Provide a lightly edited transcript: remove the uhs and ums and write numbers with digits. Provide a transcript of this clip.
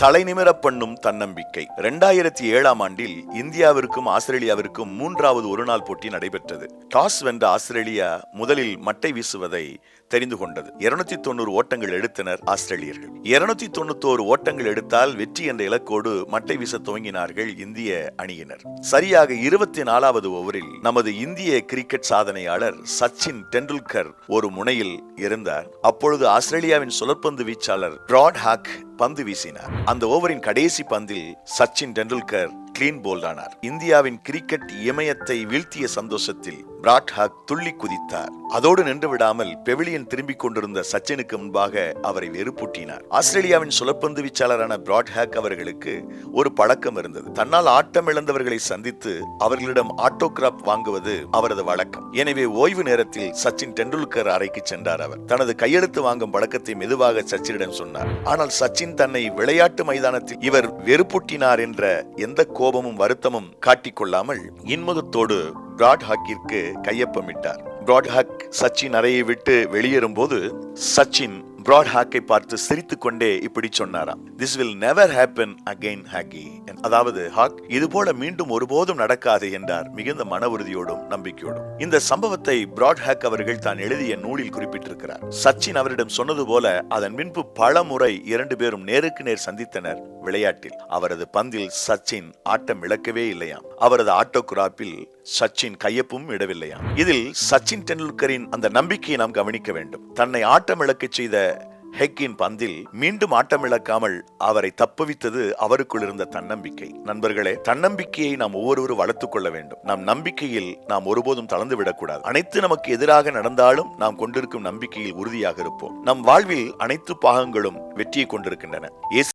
தலைநிமிர பண்ணும் தன்னம்பிக்கை. 2007ஆம் ஆண்டில் இந்தியாவிற்கும் ஆஸ்திரேலியாவிற்கும் 3வது ஒருநாள் போட்டி நடைபெற்றது. டாஸ் வென்ற ஆஸ்திரேலியா முதலில் மட்டை வீசுவதை தெரிந்து கொண்டது. 290 ஓட்டங்கள் எடுத்தனர் ஆஸ்திரேலியர்கள். 291 ஓட்டங்கள் எடுத்தால் வெற்றி என்ற இலக்கோடு மட்டை வீச துவங்கினார்கள் இந்திய அணியினர். சரியாக 24வது ஓவரில் நமது இந்திய கிரிக்கெட் சாதனையாளர் சச்சின் டெண்டுல்கர் ஒரு முனையில் இருந்தார். அப்பொழுது ஆஸ்திரேலியாவின் சுழற்பந்து வீச்சாளர் பிராட் ஹாக் பந்து வீசினார். அந்த ஓவரின் கடைசி பந்தில் சச்சின் டெண்டுல்கர் கிளீன் போல்ட் ஆனார். இந்தியாவின் கிரிக்கெட் இமயத்தை வீழ்த்திய சந்தோஷத்தில் பிராட் ஹாக் துள்ளி குதித்தார். அதோடு நின்று விடாமல் பெவிலியன் திரும்பிக் கொண்டிருந்த சச்சினுக்கு முன்பாக அவரை வெறுப்பூட்டினார். ஆஸ்திரேலியாவின் சுழற்பந்து வீச்சாளரான பிராட் ஹாக் அவர்களுக்கு ஒரு பழக்கம் இருந்தது. தன்னால் ஆட்டம் இழந்தவர்களை சந்தித்து அவர்களிடம் ஆட்டோகிராப் வாங்குவது அவரது வழக்கம். எனவே ஓய்வு நேரத்தில் சச்சின் டெண்டுல்கர் அறைக்கு சென்றார். அவர் தனது கையெழுத்து வாங்கும் பழக்கத்தை மெதுவாக சச்சினிடம் சொன்னார். ஆனால் சச்சின் தன்னை விளையாட்டு மைதானத்தில் இவர் வெறுப்பூட்டினார் என்ற எந்த கோபமும் வருத்தமும் காட்டிக்கொள்ளாமல் இன்முகத்தோடு பிராட் ஹாக்கிற்கு கையொப்பமிட்டார். பிராட் ஹாக் சச்சின் அறையை விட்டு வெளியேறும் போது சச்சின் பிராட் ஹாக்கை பார்த்து சிரித்துக் கொண்டே இப்படி சொன்னாராம், "This will never happen again, Haggy." அதாவது ஹாக், இது போல மீண்டும் ஒருபோதும் நடக்காது என்றார் மிகுந்த மன உறுதியோடும் நம்பிக்கையோடும். இந்த சம்பவத்தை பிராட் ஹாக் அவர்கள் தான் எழுதிய நூலில் குறிப்பிட்டிருக்கிறார். சச்சின் அவரிடம் சொன்னது போல அதன் பின்பு பல முறை 2 பேரும் நேருக்கு நேர் சந்தித்தனர் விளையாட்டில். அவரது பந்தில் சச்சின் ஆட்டம் இழக்கவே இல்லையாம். அவரது ஆட்டோகிராப்பில் சச்சின் கையொப்பமும் இடவில்லையாம். இதில் சச்சின் டெண்டுல்கரின் அந்த நம்பிக்கையை நாம் கவனிக்க வேண்டும். தன்னை ஆட்டம் இழக்க செய்த ஹெக்கின் பந்தில் மீண்டும் ஆட்டம் இழக்காமல் அவரை தப்புவித்தது அவருக்குள் இருந்த தன்னம்பிக்கை. நண்பர்களே, தன்னம்பிக்கையை நாம் ஒவ்வொருவரும் வளர்த்துக் கொள்ள வேண்டும். நம் நம்பிக்கையில் நாம் ஒருபோதும் தளர்ந்து விடக்கூடாது. அனைத்து நமக்கு எதிராக நடந்தாலும் நாம் கொண்டிருக்கும் நம்பிக்கையில் உறுதியாக இருப்போம். நம் வாழ்வில் அனைத்து பாகங்களும் வெற்றியை கொண்டிருக்கின்றன.